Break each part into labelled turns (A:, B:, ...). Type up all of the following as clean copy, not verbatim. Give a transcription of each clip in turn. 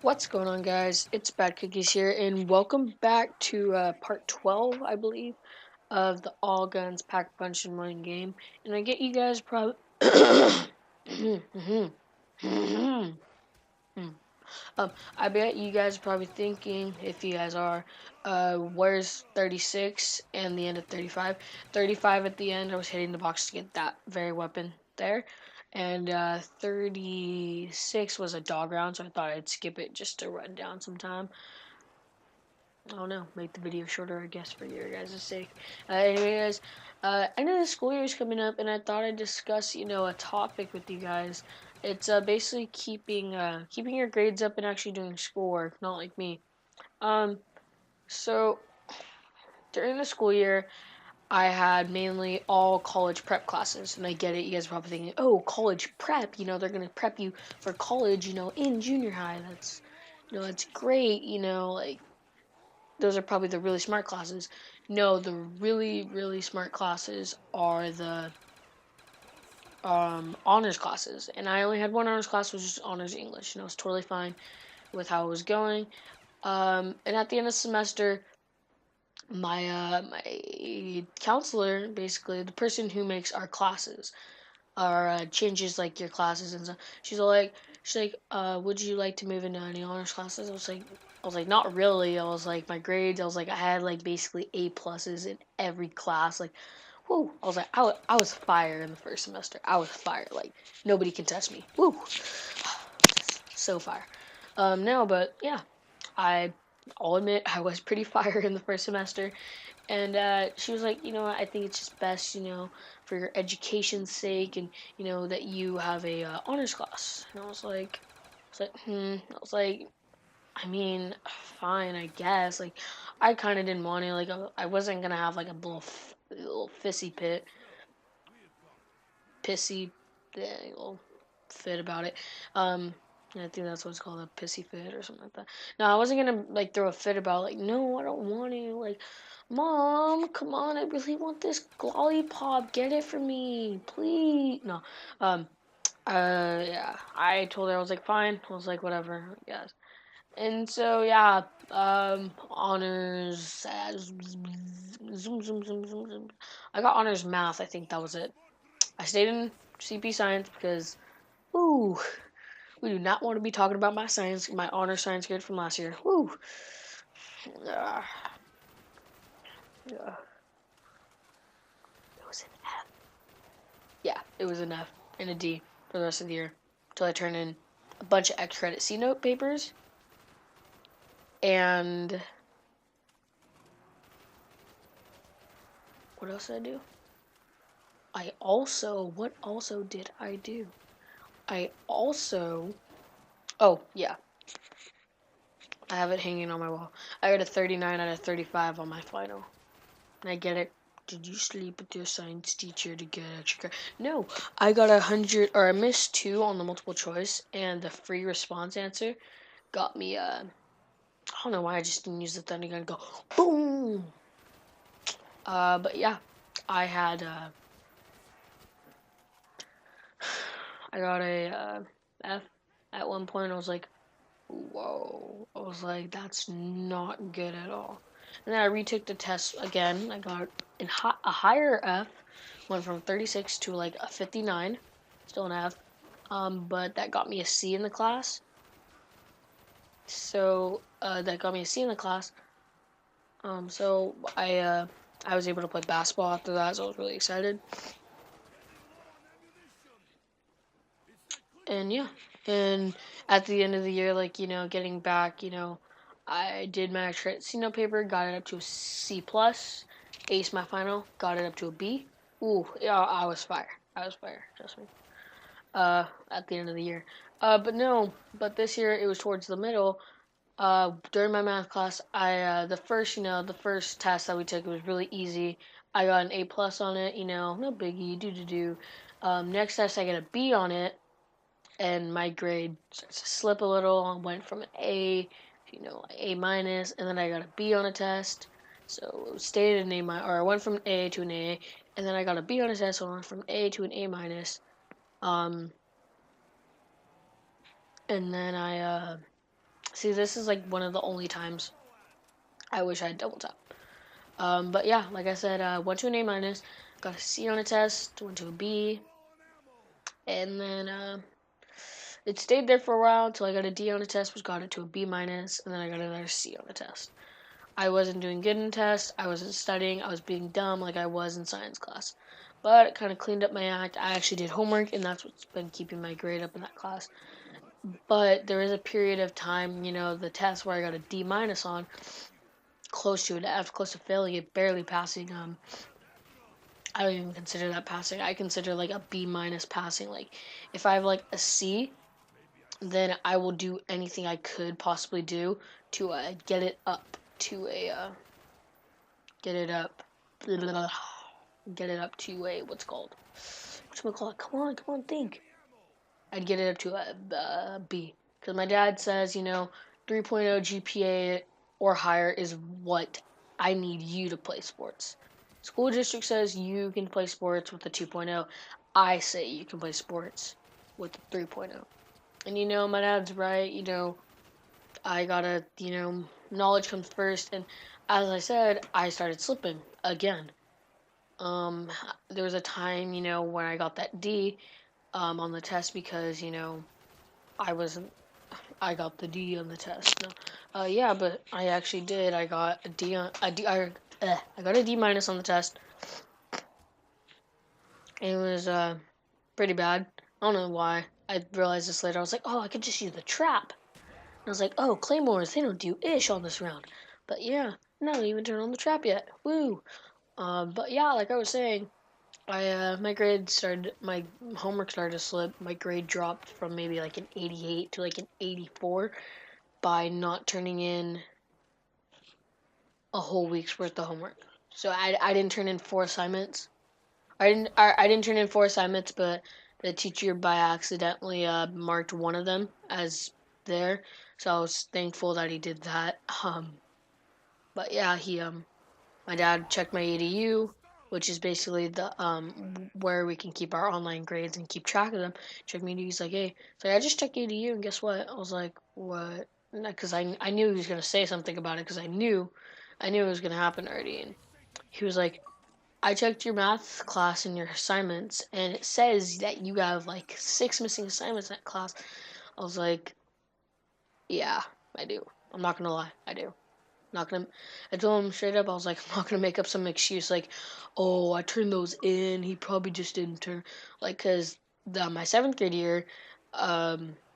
A: What's going on, guys? It's Bad Cookies here, and welcome back to part 12, I believe, of the All Guns Pack Punch and One game. And I get you guys probably. I bet you guys are probably thinking, if you guys are, where's 36 and the end of 35? 35 at the end, I was hitting the box to get that very weapon there. And 36 was a dog round, so I thought I'd skip it just to run down some time. I don't know, make the video shorter, I guess, for your guys' sake. Anyways, end of the school year is coming up, and I thought I'd discuss, a topic with you guys. It's basically keeping your grades up and actually doing schoolwork, not like me. Um, so during the school year, I had mainly all college prep classes, and I get it. You guys are probably thinking, "Oh, college prep, they're gonna prep you for college, in junior high. That's great, like." Those are probably the really smart classes. No, the really, really smart classes are the honors classes. And I only had one honors class, which was honors English, and I was totally fine with how it was going. And at the end of the semester, my counselor, basically the person who makes our classes, or changes like your classes and stuff. She's like, would you like to move into any honors classes? I was like, not really. I was like, my grades. I was like, I had like basically A pluses in every class. Like, whoo. I was like, I was fire in the first semester. I was fire. Like, nobody can touch me. Woo. So fire. No, but yeah, I'll admit I was pretty fire in the first semester. And she was like, I think it's just best, for your education's sake, and that you have a honors class. And I was like, I mean, fine, I guess. Like, I kind of didn't want to. Like, I wasn't gonna have like a little pissy, little fit about it. I think that's what it's called, a pissy fit or something like that. No, I wasn't gonna like throw a fit about like, no, I don't want to. Like, Mom, come on, I really want this lollipop. Get it for me, please. No, um, yeah, I told her, I was like, fine. I was like, whatever, I guess. And so yeah, honors. Zoom, zoom, zoom, zoom, zoom. I got honors math. I think that was it. I stayed in CP science because, ooh, we do not want to be talking about my honor science grade from last year. Woo. Uh, yeah. It was an F. Yeah, it was an F and a D for the rest of the year until I turned in a bunch of X credit C note papers. And what else did I do? What also did I do? I also, oh yeah, I have it hanging on my wall. I got a 39 out of 35 on my final. And I get it. Did you sleep with your science teacher to get extra? No, I got 100, or I missed 2 on the multiple choice, and the free response answer got me. I don't know why I just didn't use the thunder gun and go boom. But yeah, I had. I got a F at one point. I was like, whoa. I was like, that's not good at all. And then I retook the test again. I got a higher F, went from 36 to like a 59, still an F. But that got me a C in the class. So that got me a C in the class. So I was able to play basketball after that, so I was really excited. And yeah, and at the end of the year, like, getting back, I did my extra C paper, got it up to a C plus, aced my final, got it up to a B. Ooh, yeah, I was fire. I was fire, trust me. At the end of the year. But this year it was towards the middle. During my math class, the first test that we took, it was really easy. I got an A plus on it, no biggie, do. Next test I got a B on it, and my grade starts to slip a little. I went from an A, A minus, and then I got a B on a test. So it stayed an A minus, or I went from an A to an A, and then I got a B on a test, so I went from A to an A minus. And then I See, this is like one of the only times I wish I had double tap. But yeah, like I said, went to an A minus, got a C on a test, went to a B, and then it stayed there for a while until I got a D on a test, which got it to a B minus, and then I got another C on a test. I wasn't doing good in tests, I wasn't studying, I was being dumb like I was in science class. But it kind of cleaned up my act. I actually did homework, and that's what's been keeping my grade up in that class. But there is a period of time, the test where I got a D minus on, close to an F, close to failing it, barely passing. I don't even consider that passing. I consider like a B minus passing. Like if I have like a C, then I will do anything I could possibly do to get it up to a get it up get it up to a whatchamacallit. Come on, think. I'd get it up to a B because my dad says 3.0 GPA or higher is what I need you to play sports. School district says you can play sports with a 2.0. I say you can play sports with a 3.0. And my dad's right. I gotta, knowledge comes first. And as I said, I started slipping again. There was a time, when I got that D on the test because, I wasn't. I got the D on the test. No, yeah, but I actually did. I got a D on a D. I got a D minus on the test. It was pretty bad. I don't know why. I realized this later. I was like, oh, I could just use the trap. And I was like, oh, claymores, they don't do ish on this round. But yeah, not even turned on the trap yet. Woo. But yeah, like I was saying, my homework started to slip. My grade dropped from maybe like an 88 to like an 84 by not turning in a whole week's worth of homework. So I didn't turn in 4 assignments. I didn't turn in 4 assignments, but the teacher by accidentally marked one of them as there. So I was thankful that he did that. But yeah, my dad checked my ADU, which is basically the where we can keep our online grades and keep track of them. Checked my ADU. He's like, hey, so I just checked ADU, and guess what? I was like, what? Because I knew he was gonna say something about it because I knew it was gonna happen already. And he was like, I checked your math class and your assignments, and it says that you have like 6 missing assignments in that class. I was like, yeah, I do. I'm not gonna lie, I do. Not gonna. I told him straight up. I was like, I'm not gonna make up some excuse like, oh, I turned those in. He probably just didn't turn. Like, cause my 7th grade year,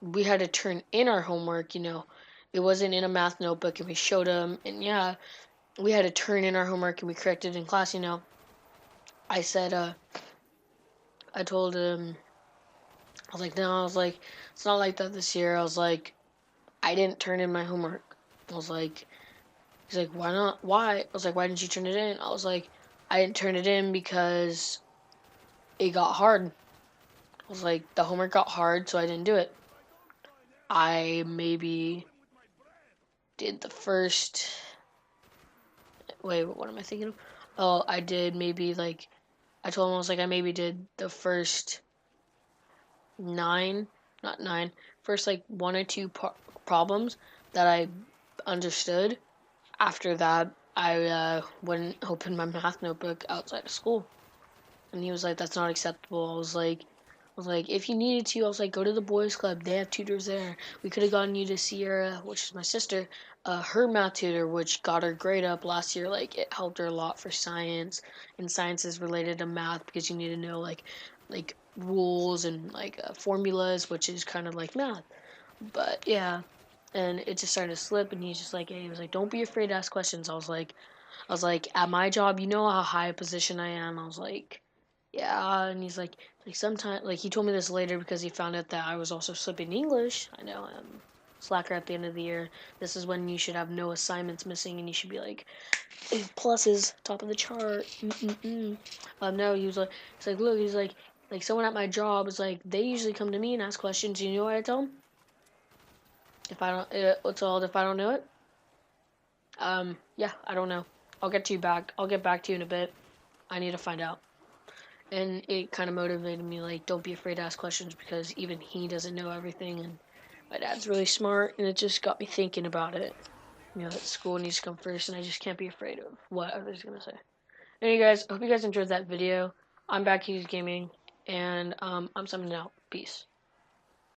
A: we had to turn in our homework. It wasn't in a math notebook, and we showed him, and yeah, we had to turn in our homework, and we corrected in class. I said, I told him, I was like, no, I was like, it's not like that this year. I was like, I didn't turn in my homework. I was like. He's like, why not? Why? I was like, why didn't you turn it in? I was like, I didn't turn it in because it got hard. I was like, the homework got hard, so I didn't do it. I maybe did the first. Wait, what am I thinking of? Oh, I did maybe like. I told him I was like, I maybe did the first 9, not 9, first like 1 or 2 problems that I understood. After that, I wouldn't open my math notebook outside of school. And he was like, that's not acceptable. I was like, if you needed to, I was like, go to the boys club. They have tutors there. We could have gotten you to Sierra, which is my sister, her math tutor, which got her grade up last year. Like, it helped her a lot for science, and science is related to math because you need to know like rules and like formulas, which is kind of like math. But yeah, and it just started to slip, and he's just like, hey, he was like, don't be afraid to ask questions. I was like, at my job, you know how high a position I am. I was like, yeah, and he's like sometimes, like he told me this later because he found out that I was also slipping English. I know I'm slacker at the end of the year. This is when you should have no assignments missing, and you should be like pluses, top of the chart. Mm-mm-mm. No, he's like, look, he's like someone at my job is like, they usually come to me and ask questions. You know what I tell them? If I don't, what's called if I don't know it? Yeah, I don't know. I'll get to you back. I'll get back to you in a bit. I need to find out. And it kind of motivated me, like, don't be afraid to ask questions because even he doesn't know everything. And My dad's really smart, and it just got me thinking about it. You know, that school needs to come first, and I just can't be afraid of what others are gonna say. Anyway, guys, I hope you guys enjoyed that video. I'm Back Gaming, and I'm signing out. Peace.